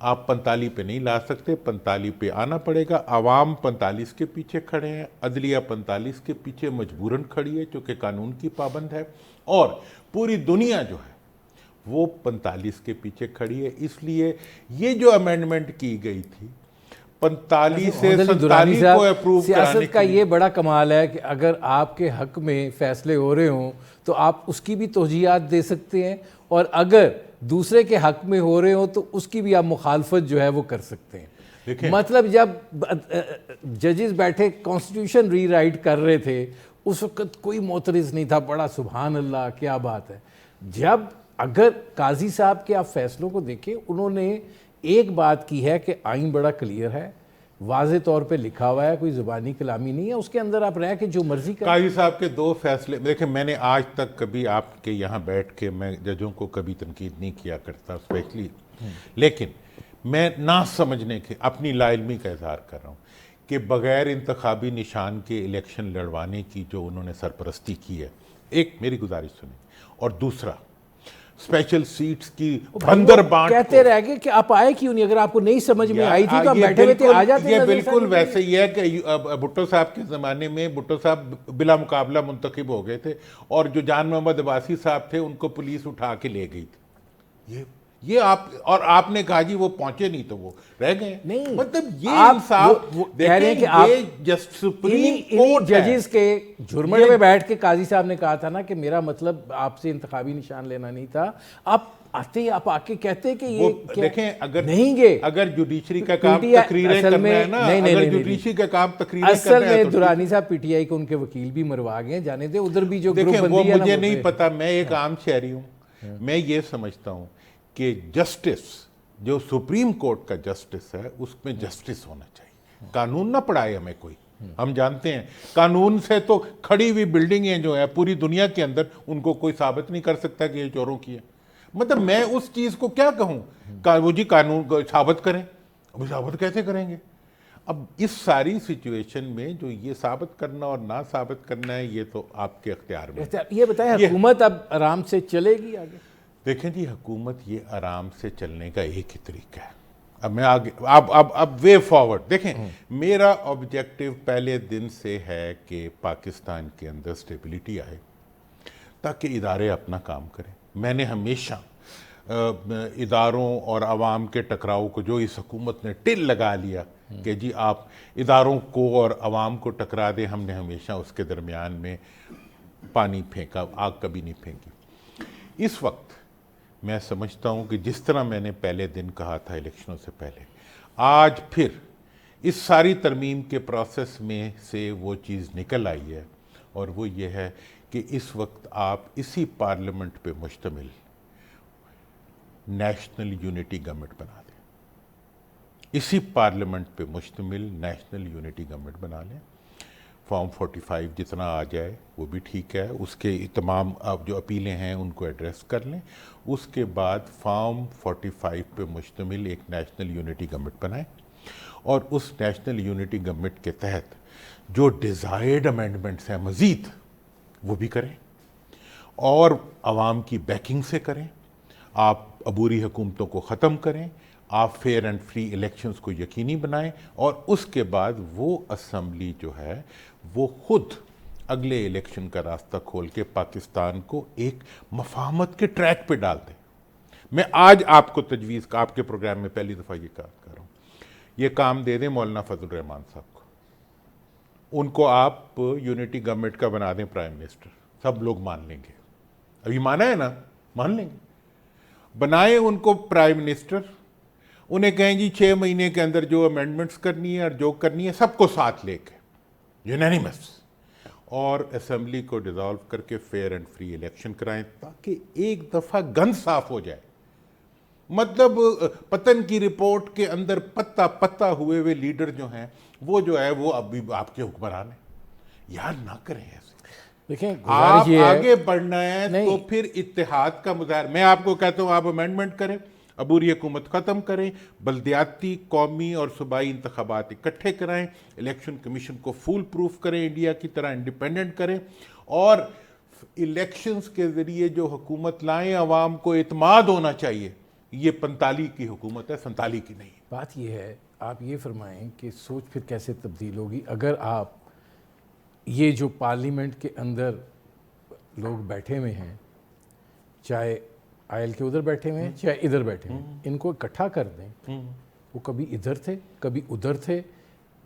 آپ 45 پہ نہیں لا سکتے، 45 پہ آنا پڑے گا. عوام 45 کے پیچھے کھڑے ہیں، عدلیہ 45 کے پیچھے مجبوراً کھڑی ہے چونکہ قانون کی پابند ہے، اور پوری دنیا جو ہے وہ 45 کے پیچھے کھڑی ہے. اس لیے یہ جو امینڈمنٹ کی گئی تھی 45 سے 47 کو اپروو کرانے سیاست کا یہ بڑا کمال ہے کہ اگر آپ کے حق میں فیصلے ہو رہے ہوں تو آپ اس کی بھی توجیہات دے سکتے ہیں، اور اگر دوسرے کے حق میں ہو رہے ہوں تو اس کی بھی آپ مخالفت جو ہے وہ کر سکتے ہیں. مطلب جب ججز بیٹھے کانسٹیٹیوشن ری رائٹ کر رہے تھے اس وقت کوئی معترض نہیں تھا، بڑا سبحان اللہ کیا بات ہے. جب اگر قاضی صاحب کے آپ فیصلوں کو دیکھیں، انہوں نے ایک بات کی ہے کہ آئین بڑا کلیئر ہے، واضح طور پہ لکھا ہوا ہے، کوئی زبانی کلامی نہیں ہے، اس کے اندر آپ رہ کے جو مرضی کریں. قاضی صاحب کے 2 فیصلے دیکھیں، میں نے آج تک کبھی آپ کے یہاں بیٹھ کے میں ججوں کو کبھی تنقید نہیں کیا کرتا اسپیشلی، لیکن میں نہ سمجھنے کے اپنی لا علمی کا اظہار کر رہا ہوں کہ بغیر انتخابی نشان کے الیکشن لڑوانے کی جو انہوں نے سرپرستی کی ہے، ایک میری گزارش سنیں، اور دوسرا اسپیشل سیٹس کی بندر بانٹ کہتے رہ گئے کہ آپ آئے کیوں نہیں، اگر آپ کو نہیں سمجھ میں آئی تھی تو آپ بیٹھے ہوئے تھے، آ جاتے. یہ بالکل ویسے ہی ہے کہ بھٹو صاحب کے زمانے میں بھٹو صاحب بلا مقابلہ منتخب ہو گئے تھے، اور جو جان محمد عباسی صاحب تھے ان کو پولیس اٹھا کے لے گئی تھی. یہ آپ، اور آپ نے کہا جی وہ پہنچے نہیں تو وہ رہ گئے. نہیں، مطلب یہ انصاف کہہ رہے ہیں کہ آپ سپریم ججز کے جرمن میں بیٹھ کے قاضی صاحب نے کہا تھا نا کہ میرا مطلب آپ سے انتخابی نشان لینا نہیں تھا، آپ آتے آپ آ کے کہتے کہ یہ دیکھیں اگر نہیں گے، اگر جوڈیشری کا کام تقریریں کرنا ہے نا، اگر جوڈیشری کا کام تقریریں کرنا ہے، اصل میں دورانی صاحب پی ٹی آئی کو ان کے وکیل بھی مروا گئے، جانے دے ادھر بھی جو گروپ دیکھیں وہ بندی ہے مجھے نہیں پتا، میں ایک عام شہری ہوں، میں یہ سمجھتا ہوں کہ جسٹس جو سپریم کورٹ کا جسٹس ہے اس میں جسٹس ہونا چاہیے. قانون نہ پڑھائے ہمیں کوئی، ہم جانتے ہیں قانون سے تو کھڑی ہوئی بلڈنگیں جو ہیں پوری دنیا کے اندر ان کو کوئی ثابت نہیں کر سکتا کہ یہ چوروں کی ہے. مطلب میں اس چیز کو کیا کہوں، وہ جی قانون ثابت کریں، اب ثابت کیسے کریں گے؟ اب اس ساری سچویشن میں جو یہ ثابت کرنا اور نہ ثابت کرنا ہے یہ تو آپ کے اختیار میں. یہ بتائیں حکومت اب آرام سے چلے گی آگے؟ دیکھیں جی، حکومت یہ آرام سے چلنے کا ایک ہی طریقہ ہے. اب میں آگے اب وے فارورڈ دیکھیں، میرا آبجیکٹو پہلے دن سے ہے کہ پاکستان کے اندر سٹیبلٹی آئے تاکہ ادارے اپنا کام کریں. میں نے ہمیشہ اداروں اور عوام کے ٹکراؤ کو، جو اس حکومت نے ٹل لگا لیا کہ جی آپ اداروں کو اور عوام کو ٹکرا دیں، ہم نے ہمیشہ اس کے درمیان میں پانی پھینکا، آگ کبھی نہیں پھینکی. اس وقت میں سمجھتا ہوں کہ جس طرح میں نے پہلے دن کہا تھا الیکشنوں سے پہلے، آج پھر اس ساری ترمیم کے پروسیس میں سے وہ چیز نکل آئی ہے، اور وہ یہ ہے کہ اس وقت آپ اسی پارلیمنٹ پہ مشتمل نیشنل یونٹی گورنمنٹ بنا دیں. اسی پارلیمنٹ پہ مشتمل نیشنل یونٹی گورنمنٹ بنا لیں. فارم 45 جتنا آ جائے وہ بھی ٹھیک ہے، اس کے تمام جو اپیلیں ہیں ان کو ایڈریس کر لیں. اس کے بعد فارم 45 پہ مشتمل ایک نیشنل یونٹی گورنمنٹ بنائیں، اور اس نیشنل یونٹی گورنمنٹ کے تحت جو ڈیزائرڈ امینڈمنٹس ہیں مزید وہ بھی کریں، اور عوام کی بیکنگ سے کریں. آپ عبوری حکومتوں کو ختم کریں، آپ فیئر اینڈ فری الیکشنز کو یقینی بنائیں، اور اس کے بعد وہ اسمبلی جو ہے وہ خود اگلے الیکشن کا راستہ کھول کے پاکستان کو ایک مفاہمت کے ٹریک پہ ڈال دیں. میں آج آپ کو تجویز کا آپ کے پروگرام میں پہلی دفعہ یہ کر رہا ہوں، یہ کام دے دیں مولانا فضل الرحمان صاحب کو، ان کو آپ یونٹی گورنمنٹ کا بنا دیں پرائم منسٹر، سب لوگ مان لیں گے. ابھی مانا ہے نا، مان لیں گے. بنائیں ان کو پرائم منسٹر، انہیں کہیں جی 6 مہینے کے اندر جو امینڈمنٹس کرنی ہے اور جو کرنی ہے سب کو ساتھ لے کے یونینیمس، اور اسمبلی کو ڈیزالو کر کے فیئر اینڈ فری الیکشن کرائیں تاکہ ایک دفعہ گن صاف ہو جائے. مطلب پتن کی رپورٹ کے اندر پتہ ہوئے لیڈر جو ہیں وہ جو ہے وہ ابھی آپ کے حکمران ہیں. یار نہ کریں ایسے. دیکھیں آپ آگے بڑھنا ہے تو پھر اتحاد کا مظاہرہ. میں آپ کو کہتا ہوں آپ امینڈمنٹ کریں، عبوری حکومت ختم کریں، بلدیاتی، قومی اور صوبائی انتخابات اکٹھے کرائیں، الیکشن کمیشن کو فول پروف کریں، انڈیا کی طرح انڈیپینڈنٹ کریں، اور الیکشنز کے ذریعے جو حکومت لائیں عوام کو اعتماد ہونا چاہیے یہ 45 کی حکومت ہے، 47 کی نہیں. بات یہ ہے، آپ یہ فرمائیں کہ سوچ پھر کیسے تبدیل ہوگی اگر آپ یہ جو پارلیمنٹ کے اندر لوگ بیٹھے ہوئے ہیں، چاہے آئل کے ادھر بیٹھے ہوئے ہیں چاہے ادھر بیٹھے ہوئے ہیں، ان کو اکٹھا کر دیں. وہ کبھی ادھر تھے کبھی ادھر تھے،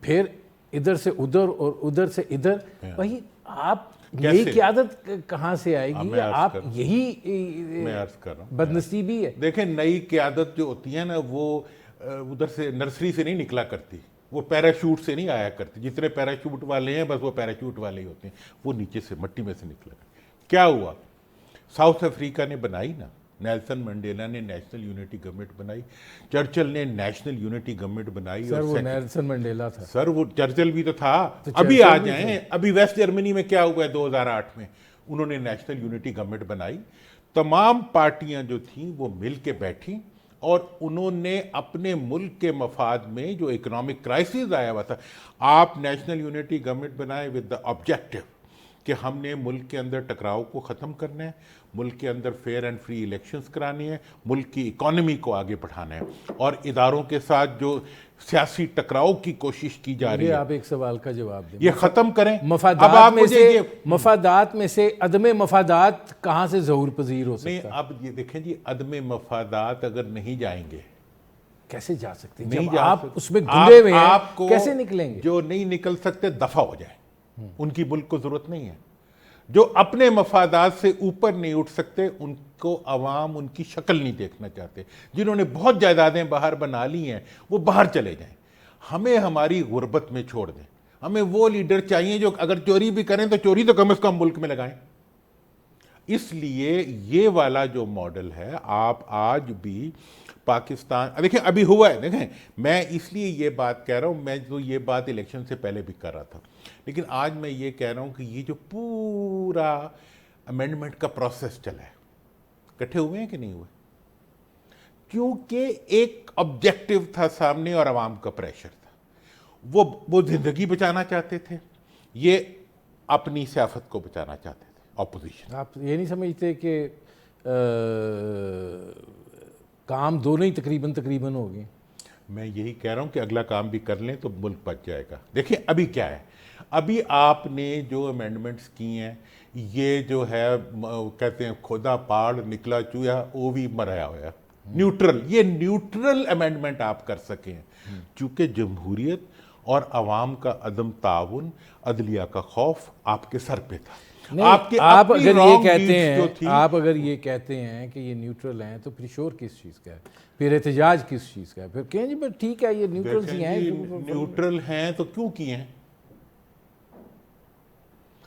پھر ادھر سے ادھر اور ادھر سے ادھر. وہی آپ یہی قیادت کہاں سے آئے گی؟ آپ یہی میں عرض کر رہا ہوں، بدنصیبی ہے. دیکھیں نئی قیادت جو ہوتی ہے نا وہ ادھر سے نرسری سے نہیں نکلا کرتی، وہ پیراشوٹ سے نہیں آیا کرتی. جتنے پیراشوٹ والے ہیں بس وہ پیراشوٹ والے ہی ہوتے ہیں، وہ نیچے سے مٹی میں سے نکلا کرتے. کیا ہوا؟ ساؤتھ افریقہ نے بنائی نا، نیلسن منڈیلا نے نیشنل یونٹی گورنمنٹ بنائی، چرچل نے نیشنل یونٹی گورنمنٹ بنائی. سر وہ نیلسن منڈیلا تھا. سر وہ چرچل بھی تو تھا. ابھی آ جائیں، ابھی ویسٹ جرمنی میں کیا ہوا ہے 2008 میں، انہوں نے نیشنل یونٹی گورنمنٹ بنائی. تمام پارٹیاں جو تھیں وہ مل کے بیٹھیں اور انہوں نے اپنے ملک کے مفاد میں جو اکنامک کرائسس آیا ہوا تھا، آپ نیشنل یونٹی گورنمنٹ بنائے ود دا آبجیکٹو کہ ہم نے ملک کے اندر ٹکراؤ کو ختم کرنا ہے، ملک کے اندر فیئر اینڈ فری الیکشنز کرانی ہے، ملک کی اکانومی کو آگے بڑھانا ہے، اور اداروں کے ساتھ جو سیاسی ٹکراؤ کی کوشش کی جا رہی ہے آپ ایک سوال کا جواب دیں، یہ ختم کریں. مفادات میں سے عدم مفادات کہاں سے ظہور پذیر ہو سکتا ہے؟ نہیں، اب یہ دیکھیں جی، عدم مفادات اگر نہیں جائیں گے کیسے جا سکتے ہیں؟ نہیں جب جا آپ سکتے. اس میں گھلے ہوئے ہیں آپ کو کیسے نکلیں گے؟ جو نہیں نکل سکتے دفع ہو جائیں، ان کی ملک کو ضرورت نہیں ہے. جو اپنے مفادات سے اوپر نہیں اٹھ سکتے ان کو عوام ان کی شکل نہیں دیکھنا چاہتے. جنہوں نے بہت جائیدادیں باہر بنا لی ہیں وہ باہر چلے جائیں، ہمیں ہماری غربت میں چھوڑ دیں. ہمیں وہ لیڈر چاہیے جو اگر چوری بھی کریں تو چوری تو کم از کم ملک میں لگائیں. اس لیے یہ والا جو ماڈل ہے، آپ آج بھی پاکستان دیکھیں ابھی ہوا ہے. دیکھیں میں اس لیے یہ بات کہہ رہا ہوں، میں تو یہ بات الیکشن سے پہلے بھی کر رہا تھا، لیکن آج میں یہ کہہ رہا ہوں کہ یہ جو پورا امینڈمنٹ کا پروسیس چلا ہے، اکٹھے ہوئے ہیں کہ نہیں ہوئے؟ کیونکہ ایک آبجیکٹو تھا سامنے اور عوام کا پریشر تھا. وہ زندگی بچانا چاہتے تھے، یہ اپنی سیاست کو بچانا چاہتے تھے اپوزیشن. آپ یہ نہیں سمجھتے کہ کام دونوں ہی تقریباً ہو گئے؟ میں یہی کہہ رہا ہوں کہ اگلا کام بھی کر لیں تو ملک بچ جائے گا. دیکھیں ابھی کیا ہے، ابھی آپ نے جو امینڈمنٹس کی ہیں، یہ جو ہے کہتے ہیں خدا پاڑ نکلا چوہا وہ بھی مریا ہوا، نیوٹرل، یہ نیوٹرل امینڈمنٹ آپ کر سکیں. چونکہ جمہوریت اور عوام کا عدم تعاون، عدلیہ کا خوف آپ کے سر پہ تھا. آپ اگر یہ کہتے ہیں کہ یہ نیوٹرل ہیں تو پھر شور کس چیز کا ہے، پھر احتجاج کس چیز کا ہے؟ پھر کہیں جی ٹھیک ہے یہ نیوٹرل ہی ہیں. نیوٹرل ہیں تو کیوں کیے ہیں؟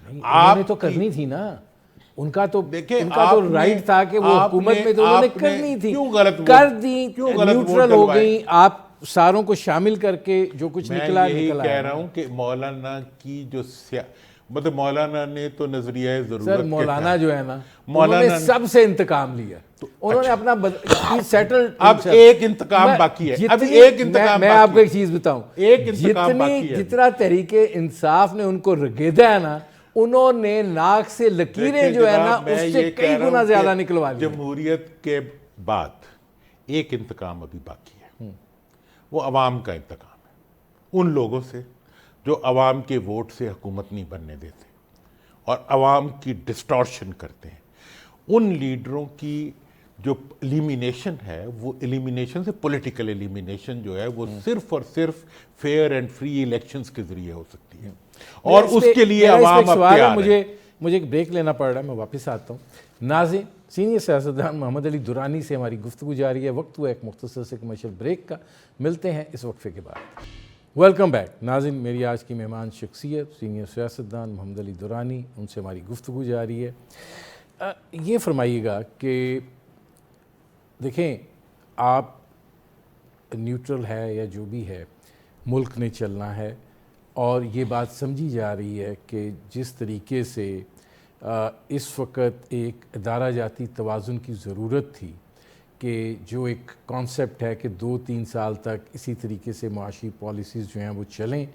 انہوں نے تو کرنی تھی نا، ان کا تو رائٹ تھا کہ وہ حکومت میں تو انہوں نے کرنی تھی، کر دی، نیوٹرل ہو گئی. آپ ساروں کو شامل کر کے جو کچھ نکلا میں یہی کہہ رہا ہوں کہ مولانا کی جو مطلب مولانا نے تو نظریہ ضرورت، سر مولانا جو ہے نا انہوں نے سب سے انتقام لیا، انہوں نے اپنا سیٹل. اب ایک انتقام باقی ہے، اب ایک انتقام. میں آپ کو ایک چیز بتاؤں، جتنا تحریک انصاف نے ان کو رگیدا ہے نا، انہوں نے ناک سے لکیریں جو ہے نا اس سے کئی گنا زیادہ نکلوا لی. جمہوریت کے بعد ایک انتقام ابھی باقی ہے، وہ عوام کا انتقام ہے. ان لوگوں سے جو عوام کے ووٹ سے حکومت نہیں بننے دیتے اور عوام کی ڈسٹارشن کرتے ہیں. ان لیڈروں کی جو ایلیمینیشن ہے، وہ ایلیمینیشن سے پولیٹیکل ایلیمینیشن جو ہے وہ صرف اور صرف فیئر اینڈ فری الیکشنز کے ذریعے ہو سکتی ہے، اور اس کے لیے عوام اب تیار ہے. مجھے ایک بریک لینا پڑ رہا ہے، میں واپس آتا ہوں. ناظرین، سینئر سیاستدان محمد علی دورانی سے ہماری گفتگو جاری ہے. وقت ہوا ایک مختصر سے کمرشل بریک کا، ملتے ہیں اس وقفے کے بعد. Welcome back. ناظرین، میری آج کی مہمان شخصیت سینئر سیاستدان محمد علی دورانی، ان سے ہماری گفتگو جاری ہے. یہ فرمائیے گا کہ دیکھیں آپ نیوٹرل ہے یا جو بھی ہے، ملک نے چلنا ہے، اور یہ بات سمجھی جا رہی ہے کہ جس طریقے سے اس وقت ایک ادارہ جاتی توازن کی ضرورت تھی، کہ جو ایک کانسیپٹ ہے کہ 2-3 سال تک اسی طریقے سے معاشی پالیسیز جو ہیں وہ چلیں،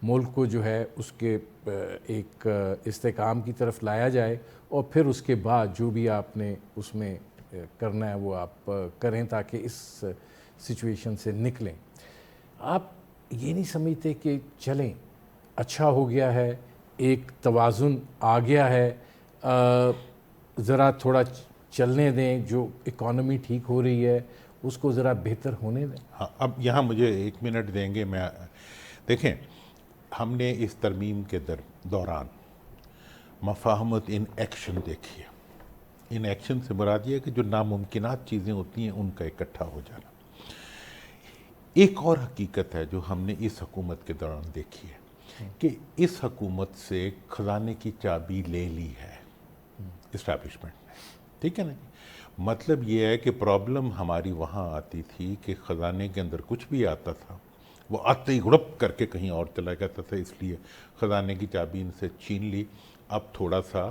ملک کو جو ہے اس کے ایک استحکام کی طرف لایا جائے، اور پھر اس کے بعد جو بھی آپ نے اس میں کرنا ہے وہ آپ کریں تاکہ اس سچویشن سے نکلیں. آپ یہ نہیں سمجھتے کہ چلیں اچھا ہو گیا ہے, ایک توازن آ گیا ہے, ذرا تھوڑا چلنے دیں, جو اکانومی ٹھیک ہو رہی ہے اس کو ذرا بہتر ہونے دیں؟ ہاں, اب یہاں مجھے 1 منٹ دیں گے. میں دیکھیں, ہم نے اس ترمیم کے دوران مفاہمت ان ایکشن دیکھی ہے. ان ایکشن سے مراد یہ ہے کہ جو ناممکنات چیزیں ہوتی ہیں ان کا اکٹھا ہو جانا. ایک اور حقیقت ہے جو ہم نے اس حکومت کے دوران دیکھی ہے کہ اس حکومت سے خزانے کی چابی لے لی ہے اسٹیبلشمنٹ نے. ٹھیک ہے نا جی. مطلب یہ ہے کہ پرابلم ہماری وہاں آتی تھی کہ خزانے کے اندر کچھ بھی آتا تھا, وہ آتے ہی گڑپ کر کے کہیں اور چلا جاتا تھا, اس لیے خزانے کی چابی ان سے چھین لی. اب تھوڑا سا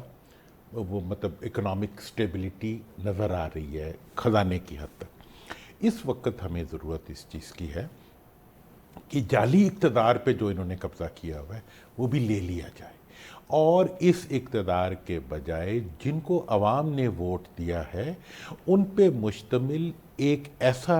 وہ مطلب اکنامک سٹیبلٹی نظر آ رہی ہے خزانے کی حد تک. اس وقت ہمیں ضرورت اس چیز کی ہے کہ جعلی اقتدار پہ جو انہوں نے قبضہ کیا ہوا ہے وہ بھی لے لیا جائے, اور اس اقتدار کے بجائے جن کو عوام نے ووٹ دیا ہے ان پہ مشتمل ایک ایسا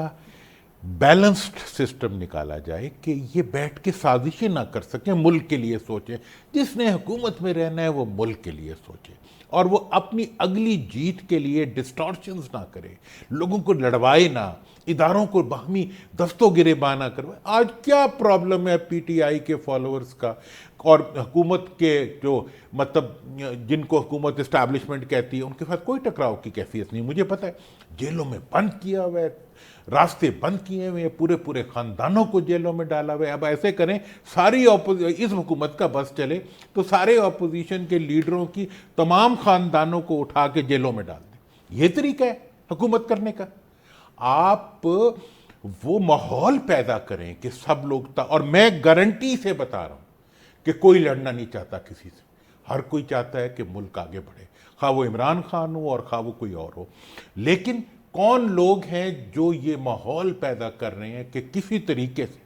بیلنسڈ سسٹم نکالا جائے کہ یہ بیٹھ کے سازشیں نہ کر سکیں, ملک کے لیے سوچیں. جس نے حکومت میں رہنا ہے وہ ملک کے لیے سوچے, اور وہ اپنی اگلی جیت کے لیے ڈسٹارشنز نہ کرے, لوگوں کو لڑوائے نہ, اداروں کو باہمی دستوں گریباں نہ کروائے. آج کیا پرابلم ہے پی ٹی آئی کے فالوورز کا اور حکومت کے جو مطلب جن کو حکومت اسٹیبلشمنٹ کہتی ہے ان کے ساتھ کوئی ٹکراؤ کی کیفیت نہیں. مجھے پتہ ہے جیلوں میں بند کیا ہوا ہے, راستے بند کیے ہوئے ہیں, پورے خاندانوں کو جیلوں میں ڈالا ہوا ہے. اب ایسے کریں ساری اس حکومت کا بس چلے تو سارے اپوزیشن کے لیڈروں کی تمام خاندانوں کو اٹھا کے جیلوں میں ڈال دیں. یہ طریقہ ہے حکومت کرنے کا. آپ وہ ماحول پیدا کریں کہ سب لوگ اور میں گارنٹی سے بتا رہا ہوں کہ کوئی لڑنا نہیں چاہتا کسی سے, ہر کوئی چاہتا ہے کہ ملک آگے بڑھے, خواہ وہ عمران خان ہو اور خواہ وہ کوئی اور ہو. لیکن کون لوگ ہیں جو یہ ماحول پیدا کر رہے ہیں کہ کسی طریقے سے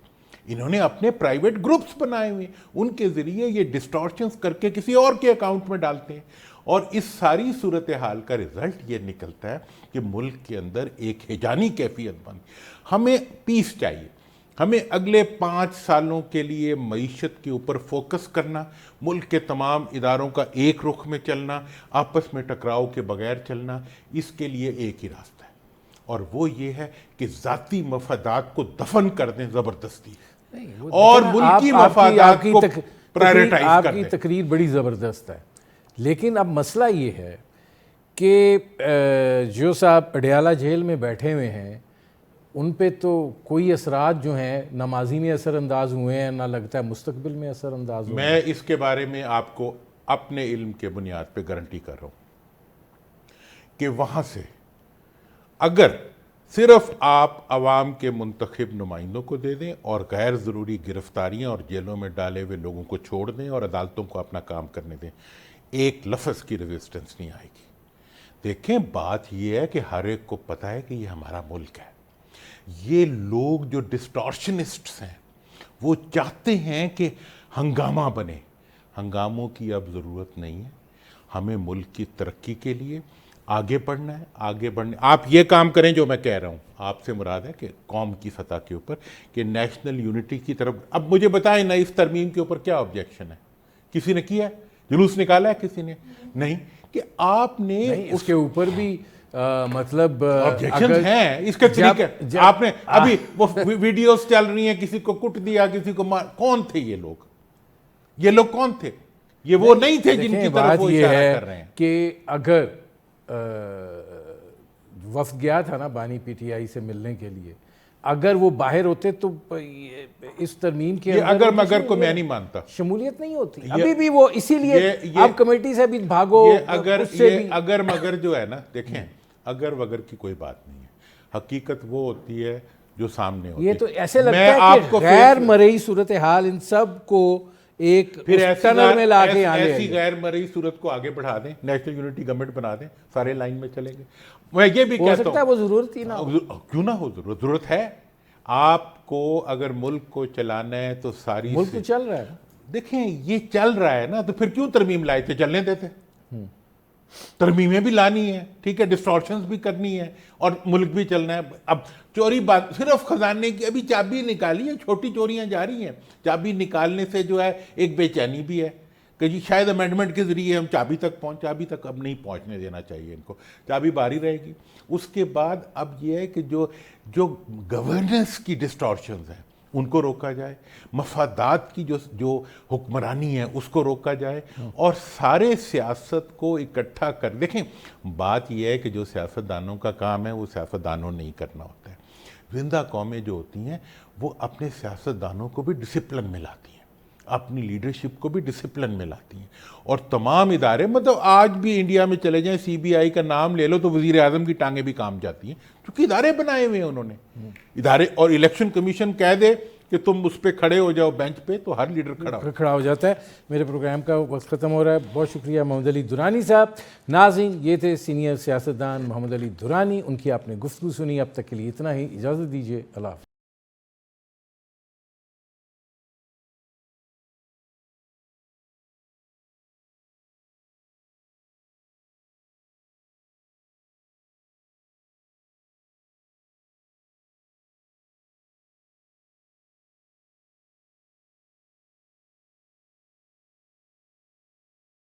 انہوں نے اپنے پرائیویٹ گروپس بنائے ہوئے ہیں, ان کے ذریعے یہ ڈسٹارشنز کر کے کسی اور کے اکاؤنٹ میں ڈالتے ہیں, اور اس ساری صورتحال کا رزلٹ یہ نکلتا ہے کہ ملک کے اندر ایک ہیجانی کیفیت بن. ہمیں پیس چاہیے, ہمیں اگلے 5 سالوں کے لیے معیشت کے اوپر فوکس کرنا, ملک کے تمام اداروں کا ایک رخ میں چلنا, آپس میں ٹکراؤ کے بغیر چلنا. اس کے لیے ایک ہی راستہ ہے, اور وہ یہ ہے کہ ذاتی مفادات کو دفن کر دیں زبردستی, اور ملکی مفادات کو پرائیورٹائز کر دیں. آپ کی تقریر بڑی زبردست ہے, لیکن اب مسئلہ یہ ہے کہ جو صاحب اڈیالہ جیل میں بیٹھے ہوئے ہیں ان پہ تو کوئی اثرات جو ہیں نہ ماضی میں اثر انداز ہوئے ہیں, نہ لگتا ہے مستقبل میں اثر انداز ہوئے ہیں. میں اس کے بارے میں آپ کو اپنے علم کے بنیاد پہ گارنٹی کر رہا ہوں کہ وہاں سے اگر صرف آپ عوام کے منتخب نمائندوں کو دے دیں اور غیر ضروری گرفتاریاں اور جیلوں میں ڈالے ہوئے لوگوں کو چھوڑ دیں اور عدالتوں کو اپنا کام کرنے دیں, ایک لفظ کی ریزسٹنس نہیں آئے گی. دیکھیں بات یہ ہے کہ ہر ایک کو پتہ ہے کہ یہ ہمارا ملک ہے. یہ لوگ جو ڈسٹارشنسٹس ہیں وہ چاہتے ہیں کہ ہنگامہ بنے. ہنگاموں کی اب ضرورت نہیں ہے, ہمیں ملک کی ترقی کے لیے آگے بڑھنا ہے. آگے بڑھنے آپ یہ کام کریں جو میں کہہ رہا ہوں, آپ سے مراد ہے کہ قوم کی سطح کے اوپر کہ نیشنل یونٹی کی طرف. اب مجھے بتائیں نا اس ترمیم کے اوپر کیا آبجیکشن ہے؟ کسی نے کیا ہے؟ جلوس نکالا ہے کسی نے؟ نہیں. کہ آپ نے اس کے اوپر بھی مطلب آبجیکشن ہیں اس کے طریقے. آپ نے ابھی وہ ویڈیوز چل رہی ہیں, کسی کو کٹ دیا, کسی کو مار. کون تھے یہ لوگ؟ یہ لوگ کون تھے؟ یہ وہ نہیں تھے جن کی طرف وہ اشارہ کر رہے ہیں. کہ اگر وفد گیا تھا نا بانی پی ٹی آئی سے ملنے کے لیے, اگر وہ باہر ہوتے تو اس ترمیم کے اگر مگر کو میں نہیں مانتا, شمولیت نہیں ہوتی. ابھی بھی وہ اسی لیے آپ کمیٹی سے بھی بھاگو. اگر مگر جو ہے نا, دیکھیں اگر وگر کی کوئی بات نہیں ہے, حقیقت وہ ہوتی ہے جو سامنے ہوتی ہے. یہ تو ایسے لگتا ہے کہ غیر مرئی صورتحال ان سب کو ایک ٹنل میں لا کے آنے. ایسی غیر مرئی صورت کو آگے بڑھا دیں, نیشنل یونٹی گورنمنٹ بنا دیں, سارے لائن میں چلیں گے. میں یہ بھی کہتا ہوں وہ ضرورت ہی نہ ہو. کیوں نہ ہو, ضرورت ہے. آپ کو اگر ملک کو چلانا ہے تو ساری ملک تو چل رہا ہے. دیکھیں یہ چل رہا ہے نا, تو پھر کیوں ترمیم لائے تھے؟ چلنے دیتے. ترمیمیں بھی لانی ہیں، ٹھیک ہے، ڈسٹورشنز بھی کرنی ہے اور ملک بھی چلنا ہے. اب چوری بات صرف خزانے کی، ابھی چابی نکالی ہے، چھوٹی چوریاں جاری ہیں. چابی نکالنے سے جو ہے ایک بے چینی بھی ہے کہ جی شاید امینڈمنٹ کے ذریعے ہم چابی تک اب نہیں پہنچنے دینا چاہیے ان کو، چابی باری رہے گی. اس کے بعد اب یہ ہے کہ جو گورننس کی ڈسٹورشنز ہیں ان کو روکا جائے، مفادات کی جو حکمرانی ہے اس کو روکا جائے، اور سارے سیاست کو اکٹھا کر. دیکھیں بات یہ ہے کہ جو سیاستدانوں کا کام ہے وہ سیاستدانوں نہیں کرنا ہوتا ہے. زندہ قومیں جو ہوتی ہیں وہ اپنے سیاستدانوں کو بھی ڈسپلن میں لاتی ہیں، اپنی لیڈرشپ کو بھی ڈسپلن میں لاتی ہیں. اور تمام ادارے، مطلب آج بھی انڈیا میں چلے جائیں، سی بی آئی کا نام لے لو تو وزیر اعظم کی ٹانگیں بھی کام جاتی ہیں، کیونکہ ادارے بنائے ہوئے ہیں انہوں نے ادارے. اور الیکشن کمیشن کہہ دے کہ تم اس پہ کھڑے ہو جاؤ بینچ پہ تو ہر لیڈر کھڑا ہو جاتا ہے. میرے پروگرام کا وقت ختم ہو رہا ہے. بہت شکریہ محمد علی درانی صاحب. ناظرین، یہ تھے سینئر سیاستدان محمد علی درانی، ان کی آپ نے گفتگو سنی. اب تک کے لیے اتنا ہی، اجازت دیجیے. اللہ حافظ.